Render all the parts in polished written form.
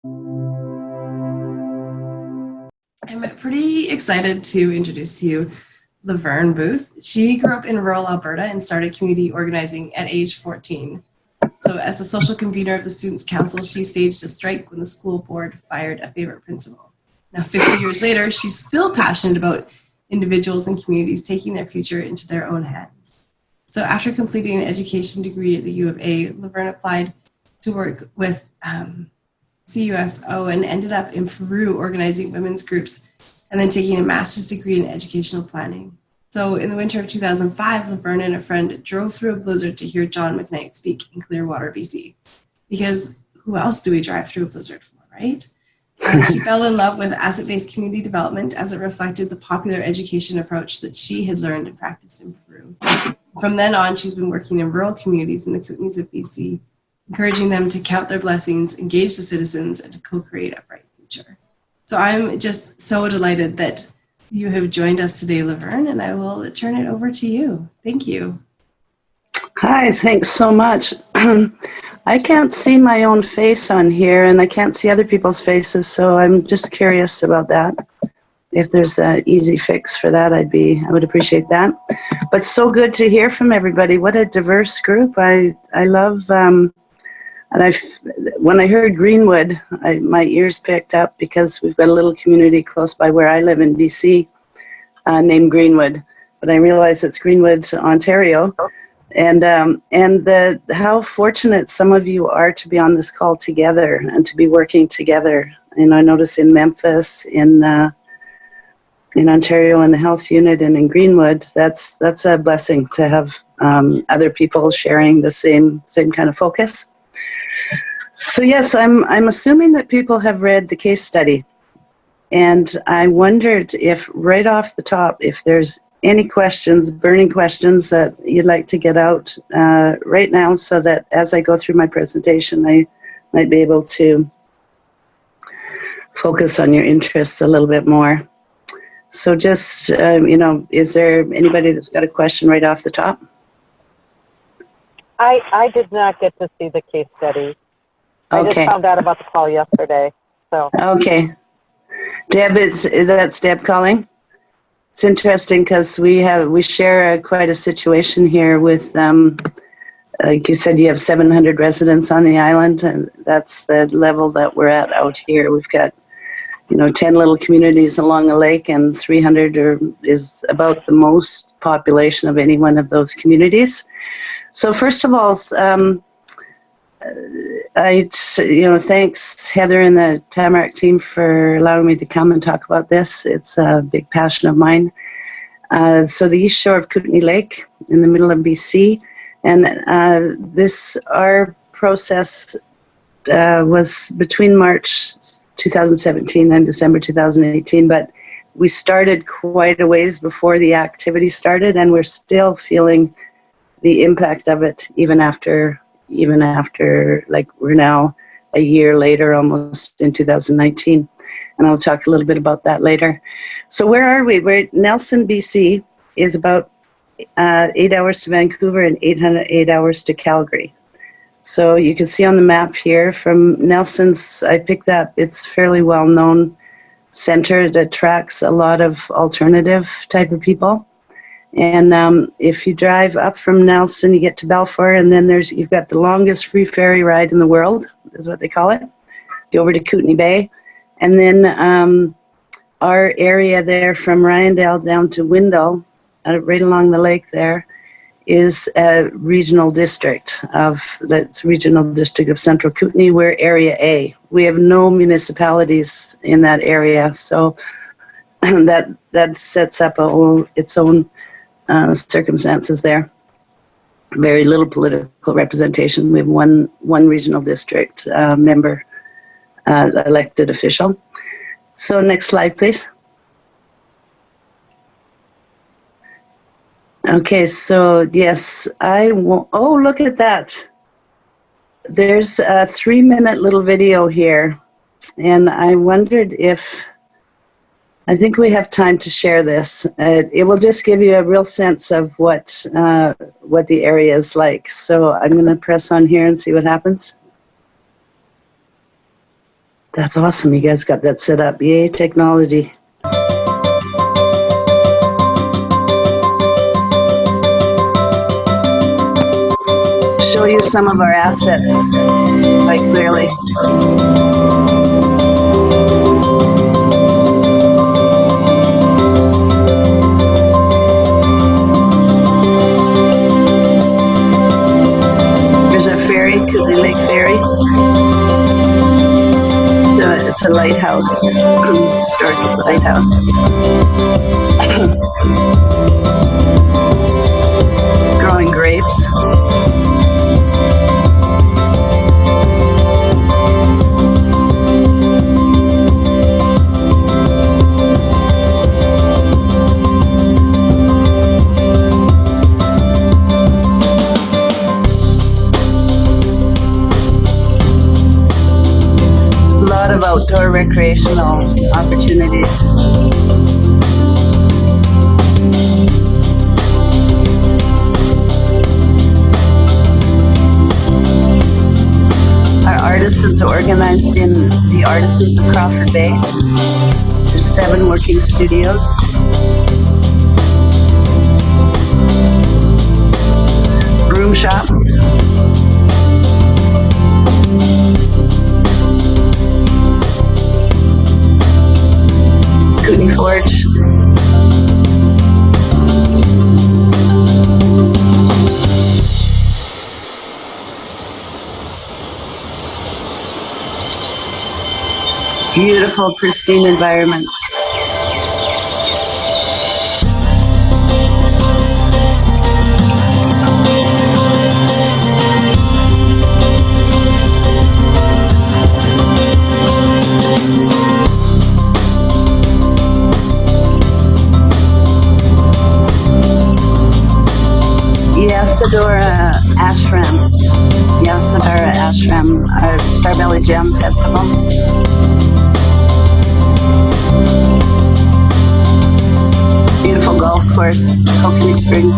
I'm pretty excited to introduce to you Laverne Booth. She grew up in rural Alberta and started community organizing at age 14. So as the social convener of the Students' Council, she staged a strike when the school board fired a favorite principal. Now, 50 years later, she's still passionate about individuals and communities taking their future into their own hands. So after completing an education degree at the U of A, Laverne applied to work with CUSO and ended up in Peru organizing women's groups and then taking a master's degree in educational planning. So in the winter of 2005, Laverne and a friend drove through a blizzard to hear John McKnight speak in Clearwater, BC. Because who else do we drive through a blizzard for, right? She fell in love with asset-based community development as it reflected the popular education approach that she had learned and practiced in Peru. From then on, she's been working in rural communities in the Kootenays of BC, encouraging them to count their blessings, engage the citizens, and to co-create a bright future. So I'm just so delighted that you have joined us today, Laverne, and I will turn it over to you. Thank you. Hi, thanks so much. I can't see my own face on here, and I can't see other people's faces, so I'm just curious about that. If there's an easy fix for that, I would appreciate that. But so good to hear from everybody. What a diverse group. I love, and when I heard Greenwood, my ears picked up because we've got a little community close by where I live in BC named Greenwood. But I realize it's Greenwood, Ontario. And how fortunate some of you are to be on this call together and to be working together. And I notice in Memphis, in Ontario, in the health unit, and in Greenwood, that's a blessing to have other people sharing the same kind of focus. So yes, I'm assuming that people have read the case study, and I wondered if right off the top, if there's any questions, burning questions that you'd like to get out right now, so that as I go through my presentation, I might be able to focus on your interests a little bit more. So just, is there anybody that's got a question right off the top? I did not get to see the case study. I just found out about the call yesterday. So okay, Deb, that's Deb calling. It's interesting because we share quite a situation here with, like you said, you have 700 residents on the island, and that's the level that we're at out here. We've got 10 little communities along a lake, and 300 is about the most population of any one of those communities. So first of all, thanks Heather and the Tamarack team for allowing me to come and talk about this. It's a big passion of mine. So the east shore of Kootenay Lake in the middle of BC, and our process was between March 2017 and December 2018, but we started quite a ways before the activity started, and we're still feeling the impact of it even after like we're now a year later, almost in 2019, and I'll talk a little bit about that later. So where are we? We're Nelson, BC is about 8 hours to Vancouver and 8 hours to Calgary. So you can see on the map here from Nelson's, I picked up, it's fairly well-known center that attracts a lot of alternative type of people. And if you drive up from Nelson, you get to Balfour, and then you've got the longest free ferry ride in the world, is what they call it. Go over to Kootenay Bay. And then our area there from Ryandale down to Windle, right along the lake there, is a regional district of Central Kootenay. We're Area A. We have no municipalities in that area, so that sets up its own circumstances there. Very little political representation. We have one regional district member, elected official. So next slide, please. Okay, so yes, oh, look at that. There's a 3-minute little video here, and I wondered if, I think we have time to share this. It will just give you a real sense of what the area is like. So I'm going to press on here and see what happens. That's awesome. You guys got that set up. Yay, technology. Show you some of our assets quite clearly. There's a ferry, Kootenay Lake Ferry. It's a lighthouse, historic lighthouse. Growing grapes. Of outdoor recreational opportunities. Our artisans are organized in the Artisans of Crawford Bay. There's 7 working studios. Broom shop. Kootenay Forge. Beautiful, pristine environment. Yasadora Ashram. Yasadora Ashram, our Starbelly Jam Festival. Beautiful golf course, Kootenay Springs.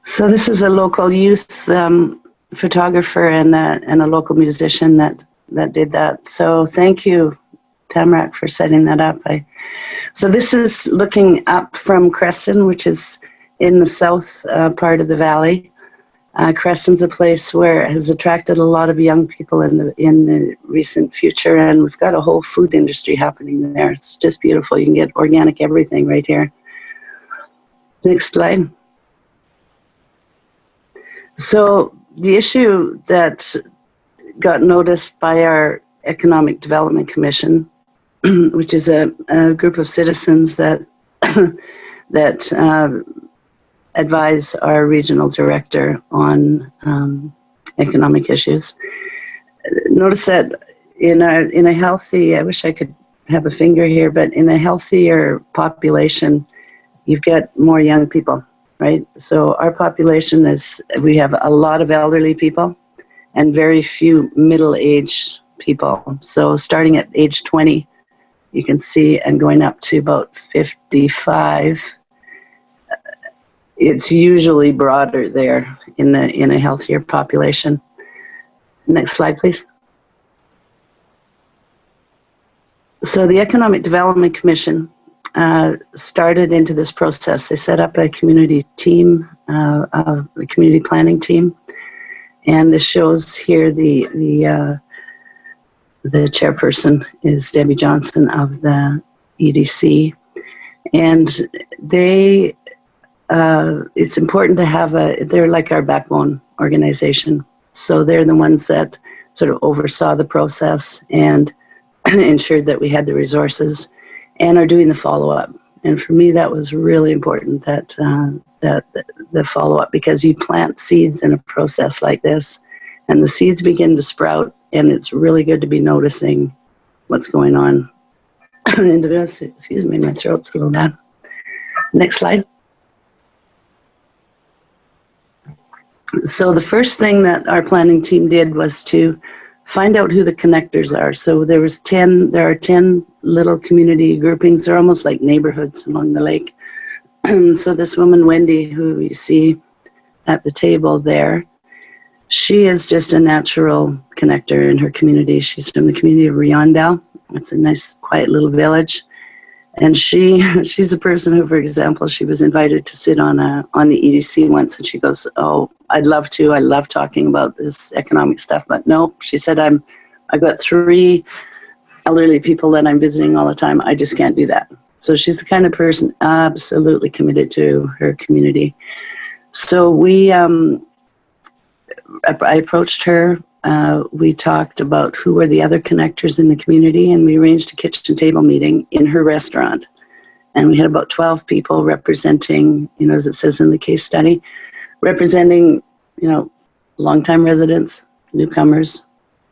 So this is a local youth photographer and a local musician that did that. So thank you, Tamarack, for setting that up. So this is looking up from Creston, which is in the south part of the valley. Creston's a place where it has attracted a lot of young people in the recent future, and we've got a whole food industry happening there. It's just beautiful. You can get organic everything right here. Next slide. So the issue that got noticed by our Economic Development Commission, which is a group of citizens that advise our regional director on economic issues, notice that in a healthy, I wish I could have a finger here, but in a healthier population, you've got more young people. Right? So our population we have a lot of elderly people and very few middle-aged people. So starting at age 20, you can see, and going up to about 55, it's usually broader there in a healthier population. Next slide, please. So the Economic Development Commission started into this process. They set up a community team, a community planning team, and this shows here the chairperson is Debbie Johnson of the EDC, and they it's important to have they're like our backbone organization. So they're the ones that sort of oversaw the process and ensured that we had the resources and are doing the follow-up. And for me, that was really important, that the follow-up, because you plant seeds in a process like this, and the seeds begin to sprout, and it's really good to be noticing what's going on. Excuse me, my throat's a little bad. Next slide. So the first thing that our planning team did was to find out who the connectors are. So there are 10 little community groupings. They're almost like neighborhoods along the lake. So this woman, Wendy, who you see at the table there, she is just a natural connector in her community. She's from the community of Riondale. It's a nice, quiet little village. And she's a person who, for example, she was invited to sit on the EDC once, and she goes, "Oh, I'd love to. I love talking about this economic stuff, but no," she said, I've got 3 elderly people that I'm visiting all the time. I just can't do that." So she's the kind of person absolutely committed to her community. So I approached her. We talked about who were the other connectors in the community, and we arranged a kitchen table meeting in her restaurant. And we had about 12 people representing, as it says in the case study, representing, longtime residents, newcomers,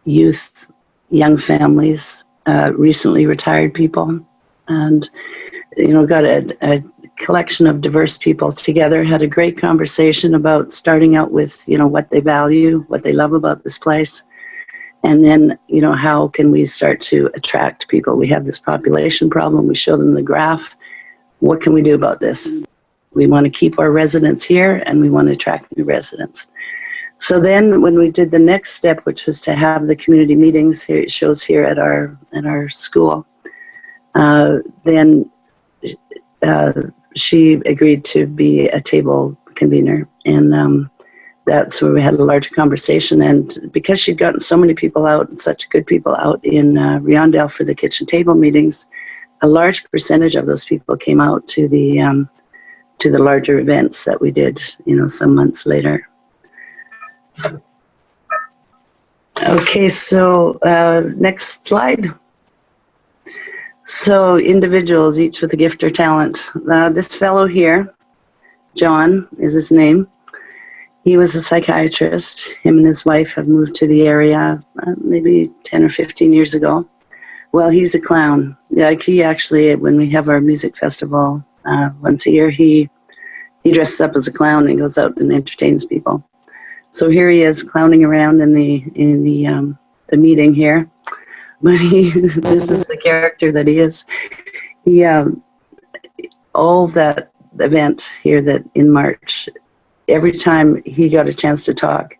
youth, young families, recently retired people, and, got a collection of diverse people together, had a great conversation about starting out with, what they value, what they love about this place. And then, how can we start to attract people? We have this population problem. We show them the graph. What can we do about this? We want to keep our residents here, and we want to attract new residents. So then when we did the next step, which was to have the community meetings, here it shows here at our school, then she agreed to be a table convener, and that's where we had a larger conversation. And because she'd gotten so many people out, such good people out in Riondale for the kitchen table meetings, a large percentage of those people came out to the larger events that we did, some months later. Okay, so next slide. So individuals, each with a gift or talent. This fellow here, John is his name. He was a psychiatrist. Him and his wife have moved to the area maybe 10 or 15 years ago. Well, he's a clown. Like, he actually, when we have our music festival once a year, he dresses up as a clown and goes out and entertains people. So here he is clowning around in the meeting here. But this is the character that he is. All that event here that in March, every time he got a chance to talk,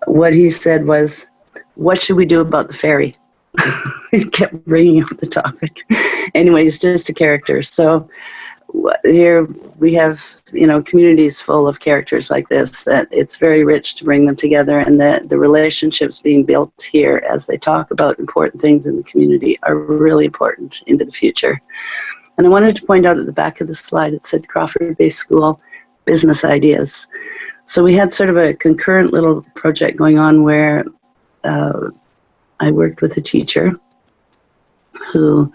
what he said was, "What should we do about the ferry?" He kept bringing up the topic. Anyway, he's just a character. So here we have, communities full of characters like this, that it's very rich to bring them together, and the relationships being built here as they talk about important things in the community are really important into the future. And I wanted to point out at the back of the slide, it said Crawford Bay School Business Ideas. So we had sort of a concurrent little project going on where I worked with a teacher who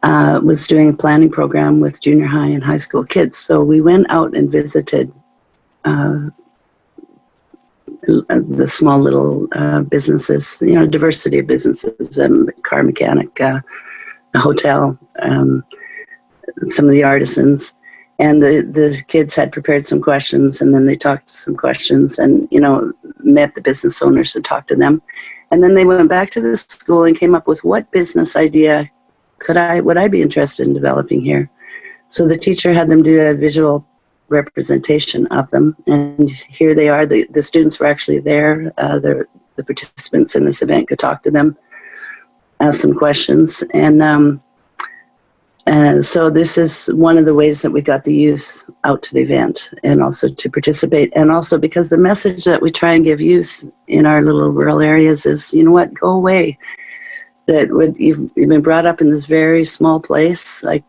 was doing a planning program with junior high and high school kids. So we went out and visited the small little businesses, diversity of businesses, car mechanic, a hotel, some of the artisans. And the kids had prepared some questions, and then they talked some questions and, met the business owners and talked to them. And then they went back to the school and came up with, what business idea would I be interested in developing here? So the teacher had them do a visual representation of them, and here they are. The students were actually there. The participants in this event could talk to them, ask some questions, and so this is one of the ways that we got the youth out to the event and also to participate. And also because the message that we try and give youth in our little rural areas is, go away. That you've been brought up in this very small place. Like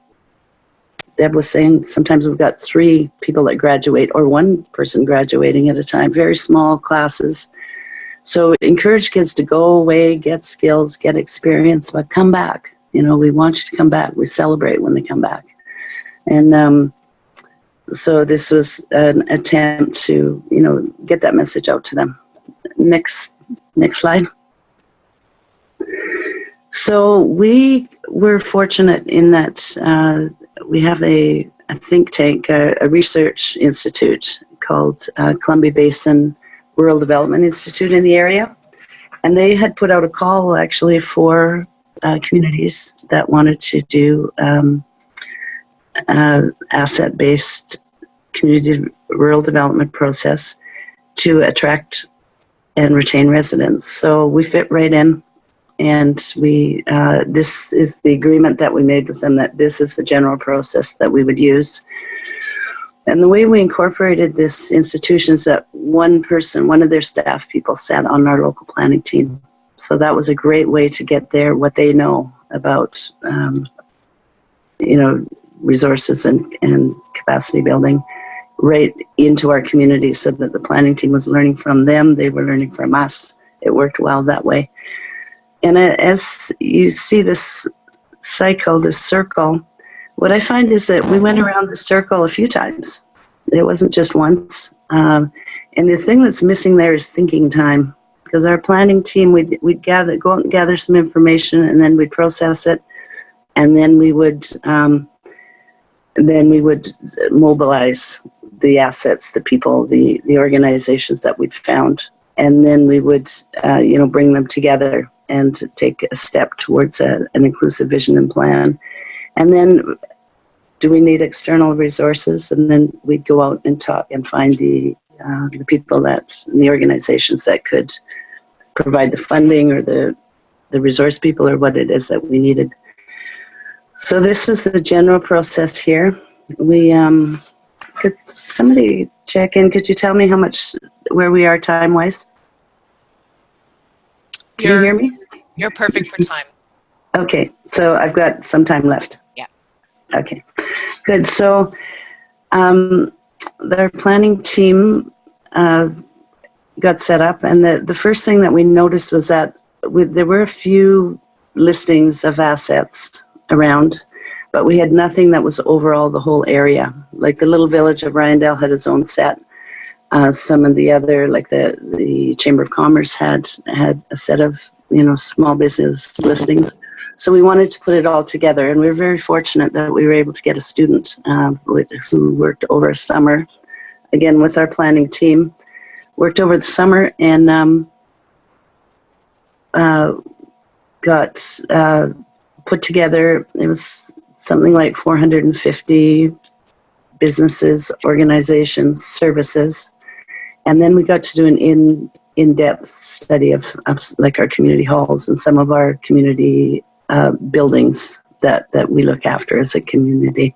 Deb was saying, sometimes we've got 3 people that graduate or 1 person graduating at a time, very small classes. So encourage kids to go away, get skills, get experience, but come back. We want you to come back. We celebrate when they come back. And so this was an attempt to, get that message out to them. Next slide. So we were fortunate in that we have a think tank, a research institute called Columbia Basin Rural Development Institute in the area. And they had put out a call actually for communities that wanted to do asset-based community rural development process to attract and retain residents. So we fit right in, and we this is the agreement that we made with them, that this is the general process that we would use. And the way we incorporated this institution is that one of their staff people sat on our local planning team. So that was a great way to get what they know about, resources and capacity building right into our community, so that the planning team was learning from them, they were learning from us. It worked well that way. And as you see this cycle, this circle, what I find is that we went around the circle a few times. It wasn't just once. And the thing that's missing there is thinking time, because our planning team, we'd go out and gather some information, and then we'd process it, and then we would mobilize the assets, the people, the organizations that we'd found, and then we would bring them together and take a step towards an inclusive vision and plan. And then do we need external resources? And then we'd go out and talk and find the people the organizations that could provide the funding, or the resource people, or what it is that we needed. So this was the general process here. We could somebody check in? Could you tell me where we are time-wise? Can you hear me? You're perfect for time. Okay, so I've got some time left. Yeah. Okay, good. So their planning team got set up, and the first thing that we noticed was that there were a few listings of assets around, but we had nothing that was overall the whole area. Like the little village of Ryandale had its own set. Some of the other, like the Chamber of Commerce had a set of small business listings. So we wanted to put it all together, and we were very fortunate that we were able to get a student who worked over a summer, again with our planning team, worked over the summer and got put together. It was something like 450 businesses, organizations, services, and then we got to do an in-depth study of like our community halls and some of our community buildings that we look after as a community.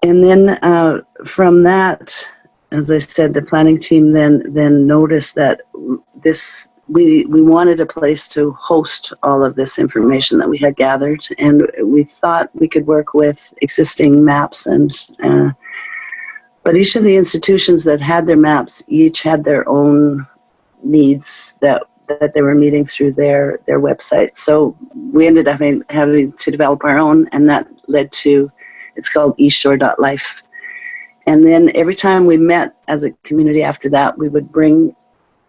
And then from that, as I said, the planning team then noticed that we wanted a place to host all of this information that we had gathered, and we thought we could work with existing maps but each of the institutions that had their maps each had their own needs that they were meeting through their website. So we ended up having to develop our own, and that led to, it's called eastshore.life. And then every time we met as a community after that, we would bring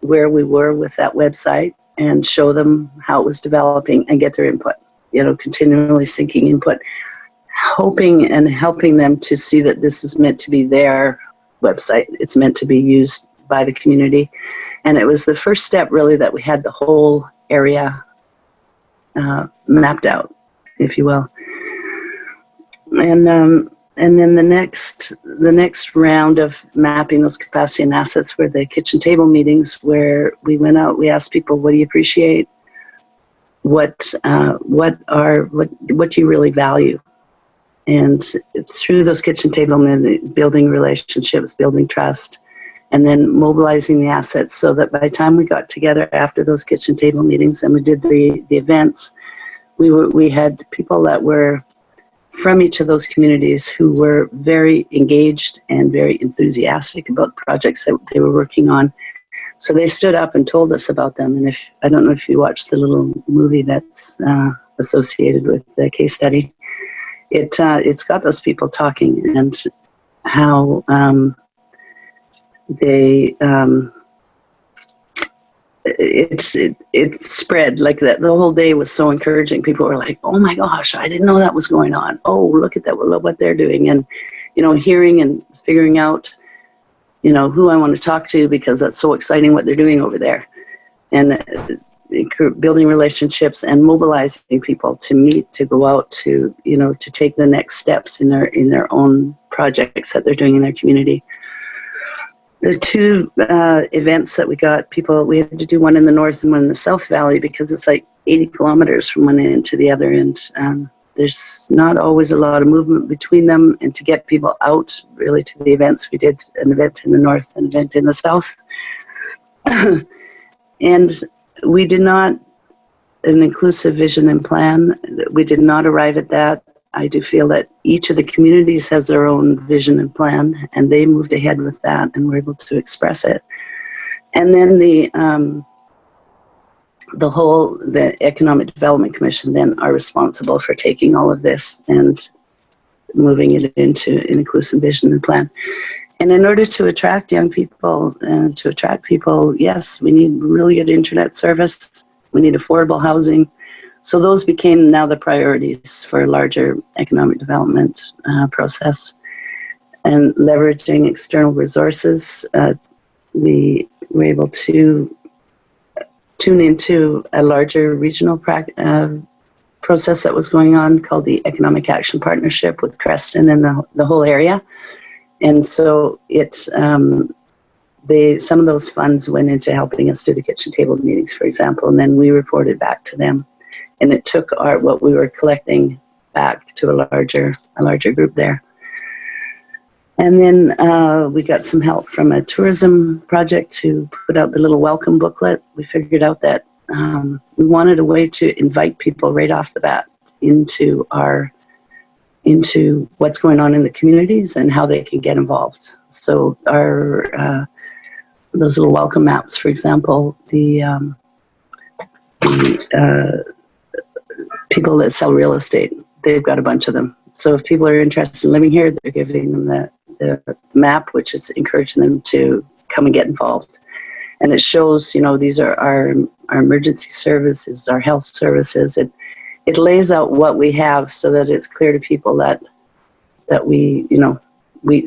where we were with that website and show them how it was developing and get their input, continually seeking input, hoping and helping them to see that this is meant to be their website. It's meant to be used by the community. And it was the first step, really, that we had the whole area mapped out, if you will. And then the next round of mapping those capacity and assets were the kitchen table meetings, where we went out, we asked people, what do you appreciate? What do you really value? And it's through those kitchen table meetings, building relationships, building trust, and then mobilizing the assets, so that by the time we got together after those kitchen table meetings and we did the events, we had people that were from each of those communities who were very engaged and very enthusiastic about projects that they were working on. So they stood up and told us about them. And I don't know if you watched the little movie that's associated with the case study. It's got those people talking, and how it spread like that. The whole day was so encouraging. People were like, "Oh my gosh, I didn't know that was going on. Oh, look at that! Look what they're doing." And hearing and figuring out, who I want to talk to, because that's so exciting what they're doing over there, and building relationships and mobilizing people to meet, to go out, to to take the next steps in their own projects that they're doing in their community. The two events that we got people, we had to do one in the north and one in the South Valley, because it's like 80 kilometers from one end to the other, and there's not always a lot of movement between them. And to get people out really to the events, we did an event in the north, an event in the south. And we did not, an inclusive vision and plan, we did not arrive at that. I do feel that each of the communities has their own vision and plan, and they moved ahead with that and were able to express it. And then the Economic Development Commission then are responsible for taking all of this and moving it into an inclusive vision and plan. And in order to attract young people and to attract people, yes, we need really good internet service. We need affordable housing. So those became now the priorities for a larger economic development process. And leveraging external resources, we were able to tune into a larger regional process that was going on called the Economic Action Partnership with Creston and the whole area. And so some of those funds went into helping us do the kitchen table meetings, for example, and then we reported back to them. And it took what we were collecting back to a larger group there. And then we got some help from a tourism project to put out the little welcome booklet. We figured out that we wanted a way to invite people right off the bat into what's going on in the communities and how they can get involved. So those little welcome maps, for example, the people that sell real estate, they've got a bunch of them. So if people are interested in living here, they're giving them the map, which is encouraging them to come and get involved. And it shows, these are our emergency services, our health services. It lays out what we have so that it's clear to people that we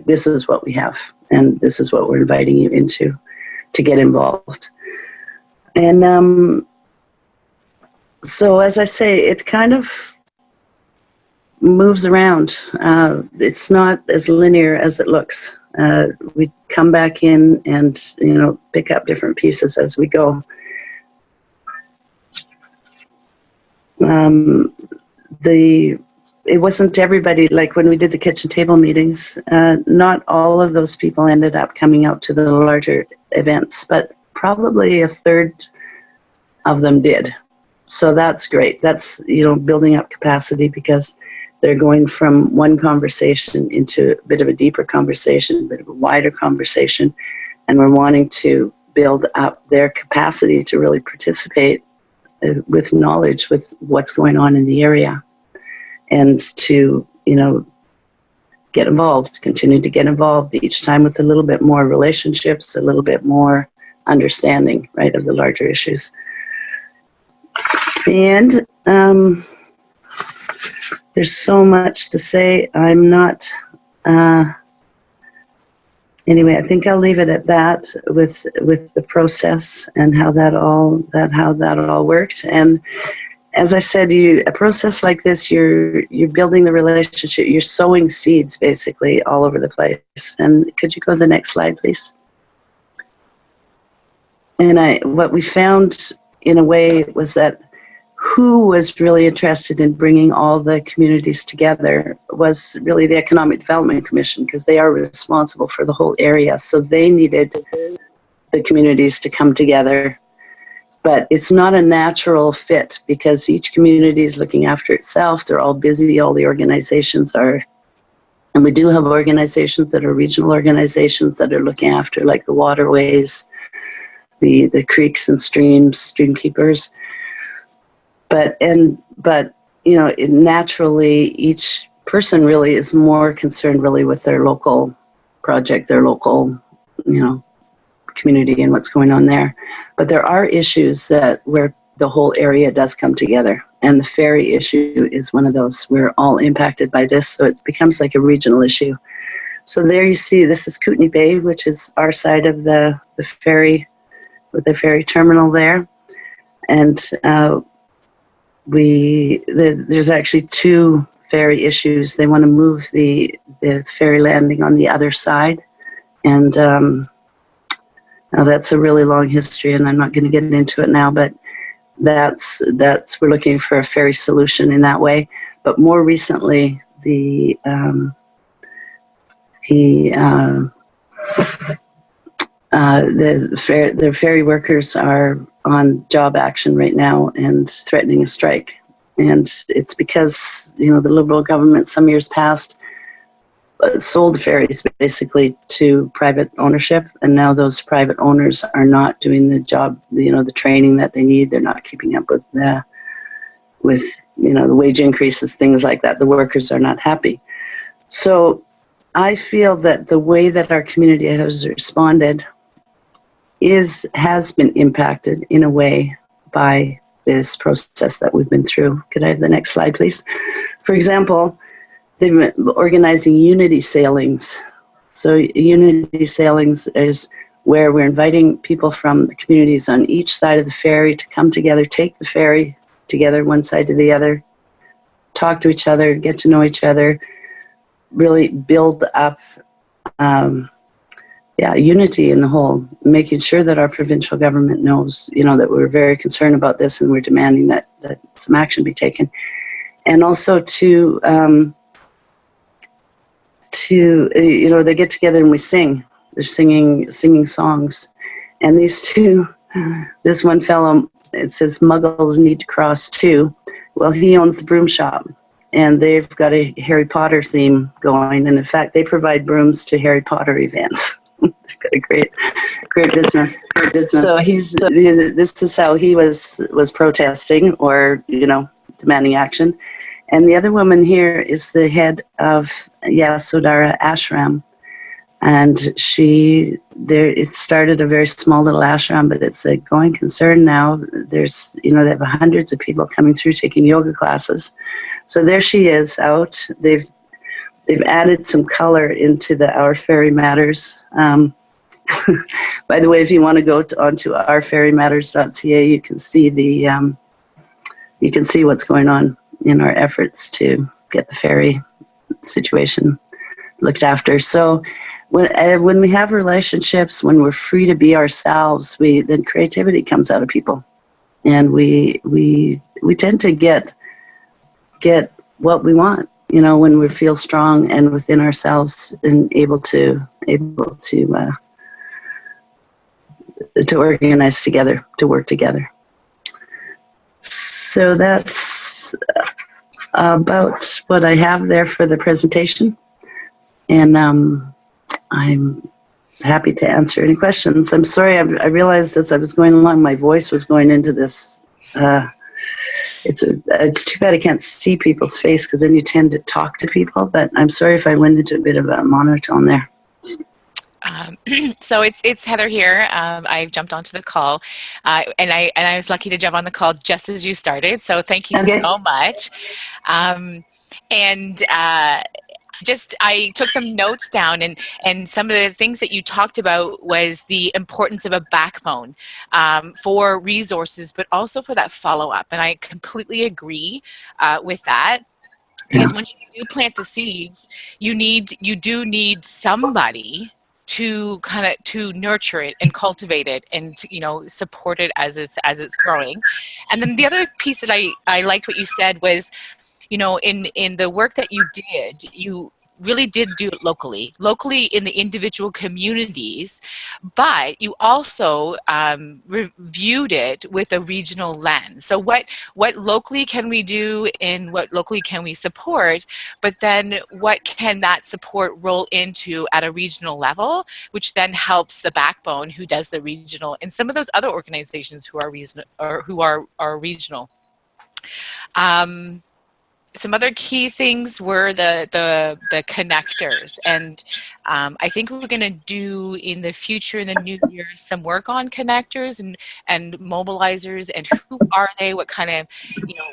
this is what we have, and this is what we're inviting you into to get involved. And so as I say, it kind of moves around. It's not as linear as it looks. We come back in and pick up different pieces as we go. It wasn't everybody, like when we did the kitchen table meetings, not all of those people ended up coming out to the larger events, but probably a third of them did. So that's great. That's, building up capacity, because they're going from one conversation into a bit of a deeper conversation, a bit of a wider conversation, and we're wanting to build up their capacity to really participate with knowledge with what's going on in the area, and to, get involved, continue to get involved each time with a little bit more relationships, a little bit more understanding, right, of the larger issues. And there's so much to say. I'm not, anyway, I think I'll leave it at that with the process and how that all worked. And as I said, a process like this, you're building the relationship, you're sowing seeds basically all over the place. And could you go to the next slide, please? And what we found in a way was that who was really interested in bringing all the communities together was really the Economic Development Commission, because they are responsible for the whole area. So they needed the communities to come together. But it's not a natural fit, because each community is looking after itself. They're all busy, all the organizations are. And we do have organizations that are regional organizations that are looking after, like the waterways, the creeks and streams, stream keepers. But you know, naturally each person really is more concerned really with their local project, their local, you know, community and what's going on there. But there are issues that where the whole area does come together. And the ferry issue is one of those. We're all impacted by this, so it becomes like a regional issue. So there you see, this is Kootenay Bay, which is our side of the ferry, with the ferry terminal there. And there's actually two ferry issues. They want to move the ferry landing on the other side. And now that's a really long history, and I'm not going to get into it now, but that's we're looking for a ferry solution in that way. But more recently, the ferry workers are on job action right now and threatening a strike. And it's because, you know, the Liberal government some years past sold the ferries basically to private ownership, and now those private owners are not doing the job, you know, the training that they need. They're not keeping up with you know, the wage increases, things like that. The workers are not happy. So I feel that the way that our community has responded has been impacted in a way by this process that we've been through. Could I have the next slide, please? For example, they've been organizing unity sailings. So unity sailings is where we're inviting people from the communities on each side of the ferry to come together, take the ferry together, one side to the other, talk to each other, get to know each other, really build up unity in the whole, making sure that our provincial government knows, you know, that we're very concerned about this and we're demanding that some action be taken. And also to you know, they get together and we sing. They're singing songs. And these two, this one fellow, it says Muggles Need to Cross too. Well, he owns the broom shop, and they've got a Harry Potter theme going. And in fact, they provide brooms to Harry Potter events. They've got a great business. So this is how he was protesting, or, you know, demanding action. And the other woman here is the head of Yasodhara Ashram. And it started a very small little ashram, but it's a going concern now. There's, you know, they have hundreds of people coming through taking yoga classes. So there she is out. They've added some color into the Our Ferry Matters. By the way, if you want to go onto ourferrymatters.ca, you can see what's going on in our efforts to get the ferry situation looked after. So when we have relationships, when we're free to be ourselves, then creativity comes out of people, and we tend to get what we want, you know, when we feel strong and within ourselves and able to organize together, to work together. So that's about what I have there for the presentation. And I'm happy to answer any questions. I'm sorry, I realized as I was going along, my voice was going into this. It's too bad I can't see people's face, because then you tend to talk to people. But I'm sorry if I went into a bit of a monotone there. So it's Heather here. I jumped onto the call, and I was lucky to jump on the call just as you started. So thank you so much. I took some notes down, and some of the things that you talked about was the importance of a backbone for resources, but also for that follow-up. And I completely agree with that. Because once you do plant the seeds, you do need somebody to to nurture it and cultivate it and to, you know, support it as it's growing. And then the other piece that I liked what you said was, you know, in the work that you did, you really did do it locally in the individual communities, but you also reviewed it with a regional lens. So what locally can we do and what locally can we support, but then what can that support roll into at a regional level, which then helps the backbone who does the regional and some of those other organizations who are regional. some other key things were the connectors, and I think we're going to do in the future, in the new year, some work on connectors and mobilizers, and who are they? What kind of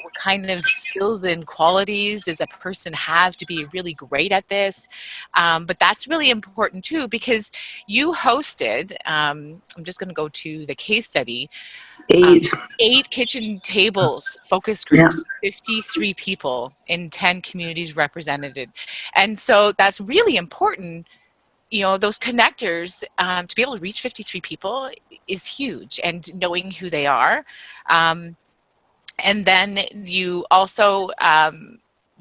what kind of skills and qualities does a person have to be really great at this? But that's really important too, because you hosted. I'm just going to go to the case study. 8 kitchen tables, focus groups, 53 people in 10 communities represented. And so that's really important. Those connectors, to be able to reach 53 people is huge, and knowing who they are. And then you also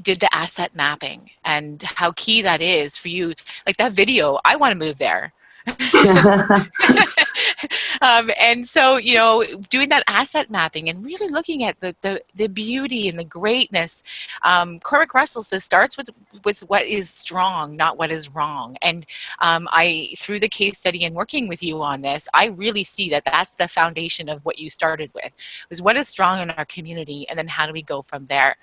did the asset mapping and how key that is for you. Like that video, I want to move there. And so, doing that asset mapping and really looking at the beauty and the greatness. Cormac Russell says starts with what is strong, not what is wrong. And through the case study and working with you on this, I really see that that's the foundation of what you started with, was what is strong in our community, and then how do we go from there.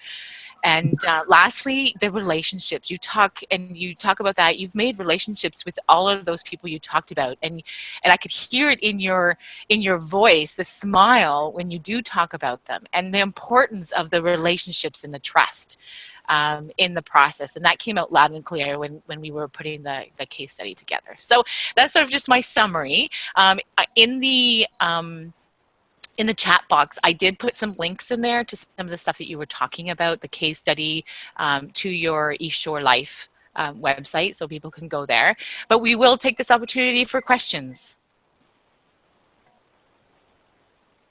And lastly, the relationships. You talk about that. You've made relationships with all of those people you talked about, and I could hear it in your voice, the smile when you do talk about them, and the importance of the relationships and the trust in the process. And that came out loud and clear when we were putting the case study together. So that's sort of just my summary. In the chat box, I did put some links in there to some of the stuff that you were talking about, the case study, to your East Shore Life website, so people can go there. But we will take this opportunity for questions.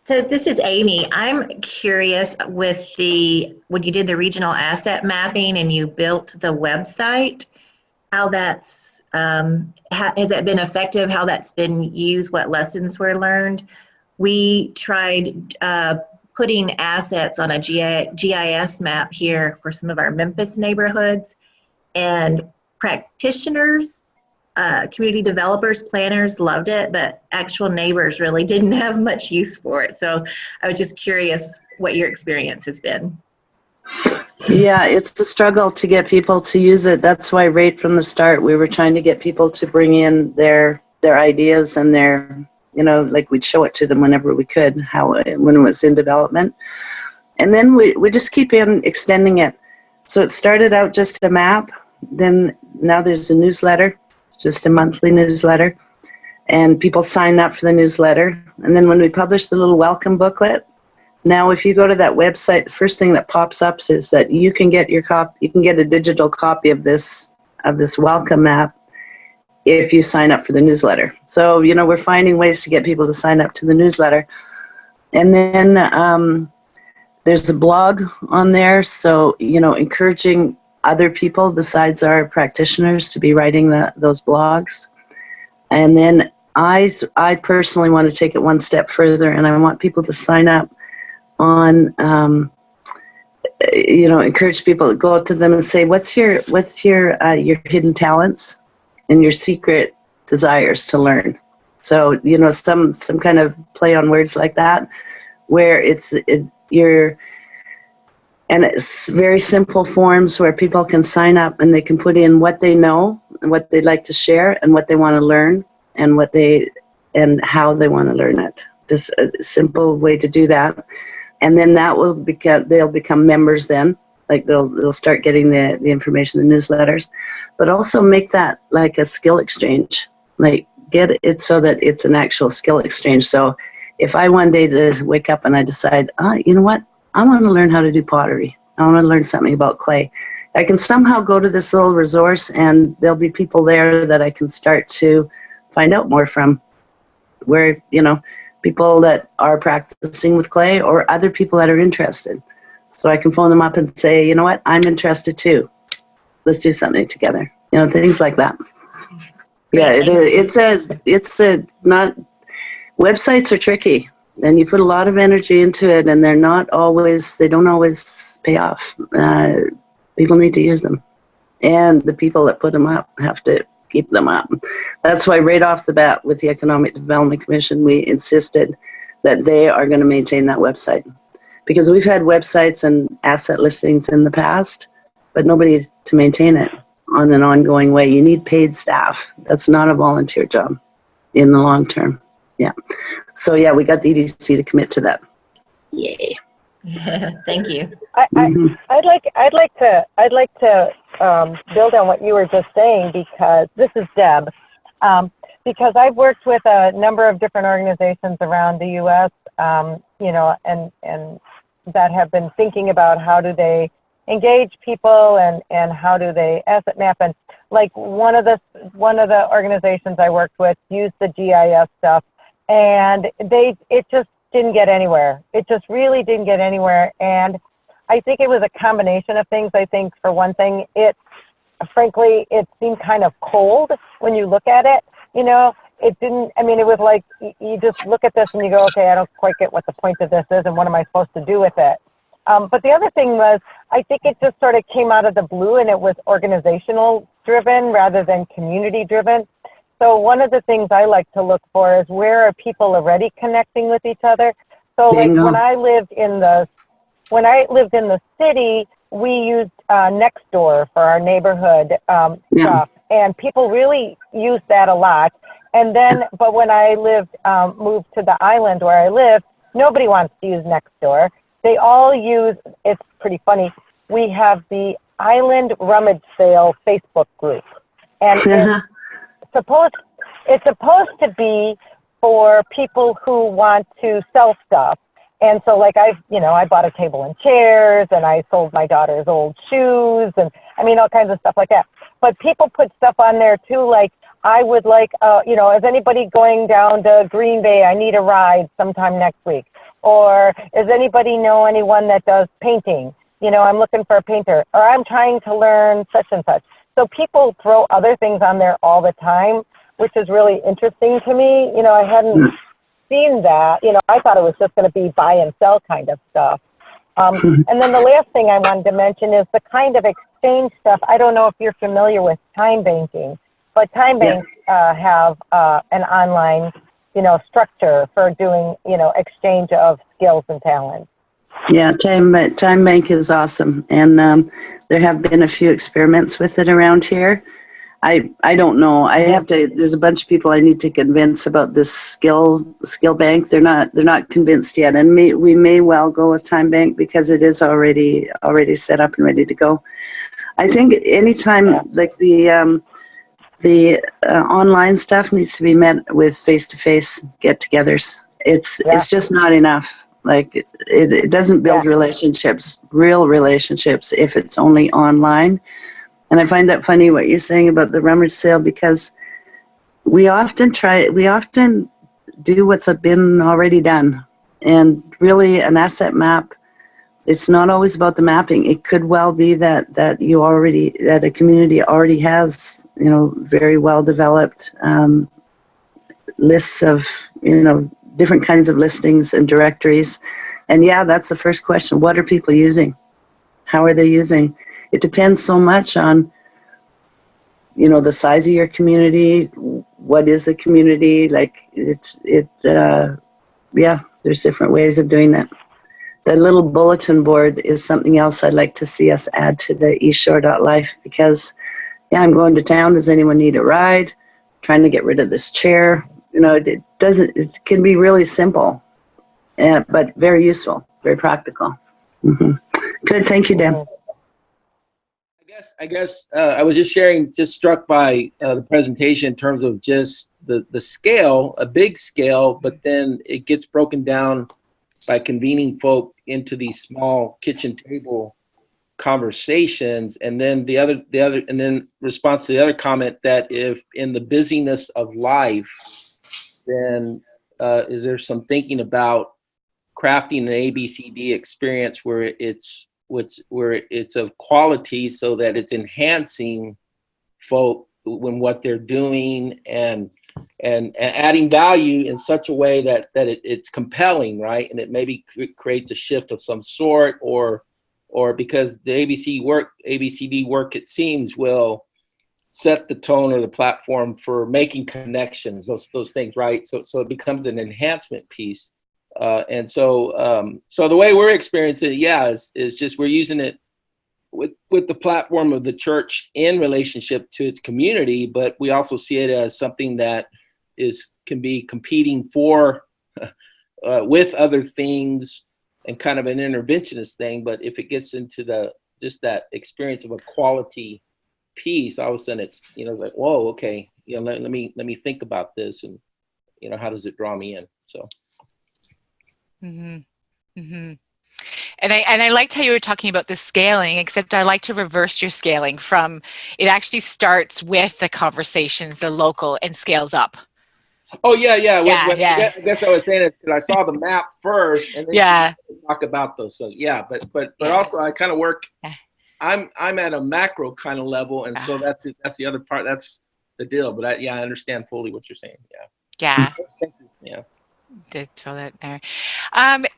So this is Amy. I'm curious when you did the regional asset mapping and you built the website, how that's, has that been effective, how that's been used, what lessons were learned? We tried putting assets on a GIS map here for some of our Memphis neighborhoods, and practitioners, community developers, planners loved it, but actual neighbors really didn't have much use for it. So I was just curious what your experience has been. Yeah, it's a struggle to get people to use it. That's why right from the start we were trying to get people to bring in their ideas and their, like we'd show it to them whenever we could, when it was in development. And then we just keep extending it. So it started out just a map, then now there's a newsletter, just a monthly newsletter, and people sign up for the newsletter. And then when we publish the little welcome booklet, now if you go to that website, the first thing that pops up is that you can get a digital copy of this welcome map if you sign up for the newsletter. So, we're finding ways to get people to sign up to the newsletter. And then there's a blog on there. So, encouraging other people besides our practitioners to be writing those blogs. And then I personally want to take it one step further, and I want people to sign up on, encourage people to go up to them and say, what's your hidden talents and your secret desires to learn. So, some kind of play on words like that, where it's very simple forms where people can sign up and they can put in what they know and what they'd like to share and what they want to learn and how they want to learn it. Just a simple way to do that. And then they'll become members then. Like they'll start getting the information in the newsletters, but also make that like a skill exchange. Like get it so that it's an actual skill exchange. So if I one day to wake up and I decide, you know what, I want to learn how to do pottery. I want to learn something about clay. I can somehow go to this little resource and there'll be people there that I can start to find out more from, where, people that are practicing with clay or other people that are interested. So I can phone them up and say, you know what, I'm interested too. Let's do something together. Things like that. Yeah, websites are tricky, and you put a lot of energy into it, and they don't always pay off. People need to use them, and the people that put them up have to keep them up. That's why right off the bat with the Economic Development Commission, we insisted that they are going to maintain that website. because we've had websites and asset listings in the past, but nobody's to maintain it on an ongoing way. You need paid staff. That's not a volunteer job in the long term. Yeah. So yeah, we got the EDC to commit to that. Yay. Thank you. I'd like to build on what you were just saying, because this is Deb. Because I've worked with a number of different organizations around the U.S. You know, and that have been thinking about how do they engage people and how do they asset map. And like one of the organizations I worked with used the GIS stuff, and it just didn't get anywhere. It just really didn't get anywhere. And I think it was a combination of things. I think for one thing, frankly, it seemed kind of cold when you look at it. You know, it didn't, I mean, it was like, you just look at this and you go, okay, I don't quite get what the point of this is and what am I supposed to do with it? But the other thing was, I think it just sort of came out of the blue, and it was organizational driven rather than community driven. So one of the things I like to look for is, where are people already connecting with each other? So like when I lived in the city, we used Nextdoor for our neighborhood stuff, and people really used that a lot. And then, but when I moved to the island where I live, nobody wants to use Nextdoor. They all use, it's pretty funny, we have the Island Rummage Sale Facebook group. And it's supposed to be for people who want to sell stuff. And so like I bought a table and chairs, and I sold my daughter's old shoes, and I mean, all kinds of stuff like that. But people put stuff on there too, like, I would like, is anybody going down to Green Bay? I need a ride sometime next week. Or does anybody know anyone that does painting? You know, I'm looking for a painter, or I'm trying to learn such and such. So people throw other things on there all the time, which is really interesting to me. You know, I hadn't seen that. You know, I thought it was just going to be buy and sell kind of stuff. And then the last thing I wanted to mention is the kind of exchange stuff. I don't know if you're familiar with time banking, but time banks have an online, structure for doing, exchange of skills and talents. Yeah, Time Bank is awesome, and there have been a few experiments with it around here. I don't know. There's a bunch of people I need to convince about this skill bank. They're not convinced yet, and we may well go with Time Bank because it is already set up and ready to go. I think anytime like the online stuff needs to be met with face-to-face get-togethers. It's just not enough. Like it doesn't build real relationships, if it's only online. And I find that funny what you're saying about the rummage sale, because we often do what's been already done. And really an asset map, it's not always about the mapping. It could well be that a community already has, very well developed lists of, different kinds of listings and directories. And that's the first question. What are people using? How are they using? It depends so much on, the size of your community. What is the community? Like there's different ways of doing that. The little bulletin board is something else I'd like to see us add to the eastshore.life, because I'm going to town. Does anyone need a ride? Trying to get rid of this chair. It can be really simple, but very useful, very practical. Good, thank you, Deb. I guess I was just struck by the presentation in terms of just the scale, a big scale, but then it gets broken down by convening folk into these small kitchen table conversations, and then and then response to the other comment that if in the busyness of life, then is there some thinking about crafting an ABCD experience where it's of quality, so that it's enhancing folk when what they're doing and adding value in such a way that it's compelling, right? And it maybe creates a shift of some sort, or because the ABCD work, it seems, will set the tone or the platform for making connections, those things, right? So it becomes an enhancement piece And so so the way we're experiencing it, yeah, is just we're using it with the platform of the church in relationship to its community, but we also see it as something that can be competing for with other things and kind of an interventionist thing. But if it gets into just that experience of a quality piece, all of a sudden it's, like, whoa, okay, let me think about this, and how does it draw me in? So. Mm-hmm. Mm-hmm. And I liked how you were talking about the scaling, except I like to reverse your scaling from, it actually starts with the conversations, the local, and scales up. Oh yeah. Yeah. I guess I was saying it because I saw the map first, and then Yeah. talk about those. So yeah, but Yeah. also I kind of work. Yeah. I'm at a macro kind of level, and so that's the other part. That's the deal. But I understand fully what you're saying. Yeah. Yeah. Thank you. Yeah. Did throw that there.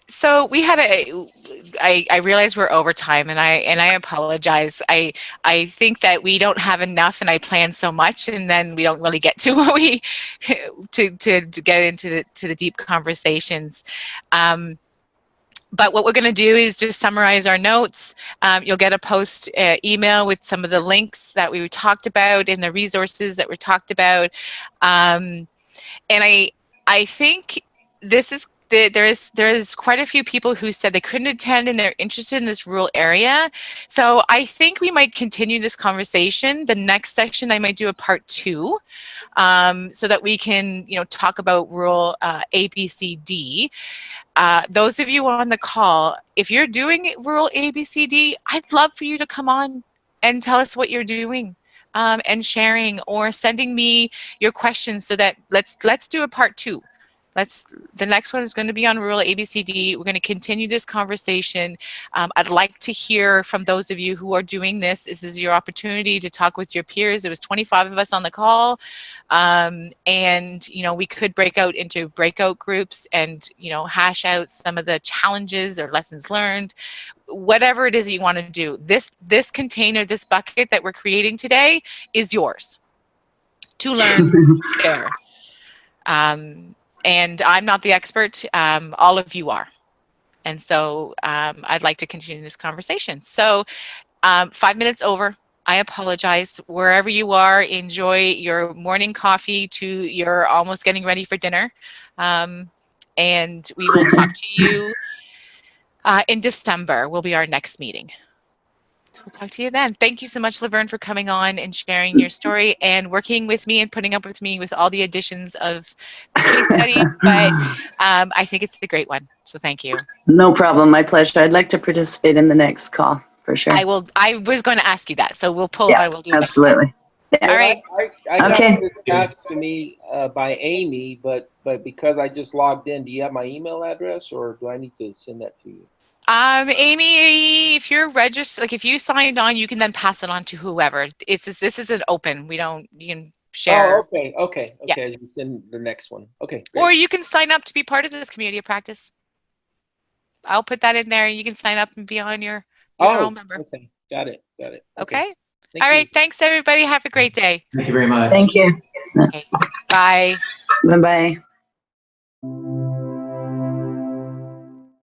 So we had I realize we're over time, and I apologize. I think that we don't have enough, and I plan so much, and then we don't really get to what we to get into the deep conversations. But what we're going to do is just summarize our notes. You'll get a post email with some of the links that we talked about and the resources that were talked about. And I think there is quite a few people who said they couldn't attend and they're interested in this rural area. So I think we might continue this conversation. The next section, I might do a part 2, so that we can, talk about rural ABCD. Those of you on the call, if you're doing rural ABCD, I'd love for you to come on and tell us what you're doing. And sharing or sending me your questions, so that let's do a part 2. The next one is going to be on rural ABCD. We're going to continue this conversation. I'd like to hear from those of you who are doing this. This is your opportunity to talk with your peers. There was 25 of us on the call, and we could break out into breakout groups and hash out some of the challenges or lessons learned. Whatever it is that you want to do, this container, this bucket that we're creating today is yours to learn, share. And I'm not the expert. All of you are. And so I'd like to continue this conversation. So 5 minutes over. I apologize. Wherever you are, enjoy your morning coffee to your almost getting ready for dinner. And we will talk to you in December. Will be our next meeting. So we'll talk to you then. Thank you so much, Laverne, for coming on and sharing your story and working with me and putting up with me with all the additions of the case study. But I think it's a great one. So thank you. No problem. My pleasure. I'd like to participate in the next call for sure. I was going to ask you that. So we'll pull. Yeah, I will do it absolutely. Next time. All right. I got Okay. this asked to me by Amy, but because I just logged in, do you have my email address, or do I need to send that to you? Amy, if you're registered, like if you signed on, you can then pass it on to whoever. This is an open. You can share. Oh, okay. Yeah. As you send the next one. Okay. Or Great. you can sign up to be part of this community of practice. I'll put that in there. You can sign up and be on your own member. Okay. Got it. Okay. All right. Thanks, everybody. Have a great day. Thank you very much. Thank you. Okay. Bye. Bye-bye.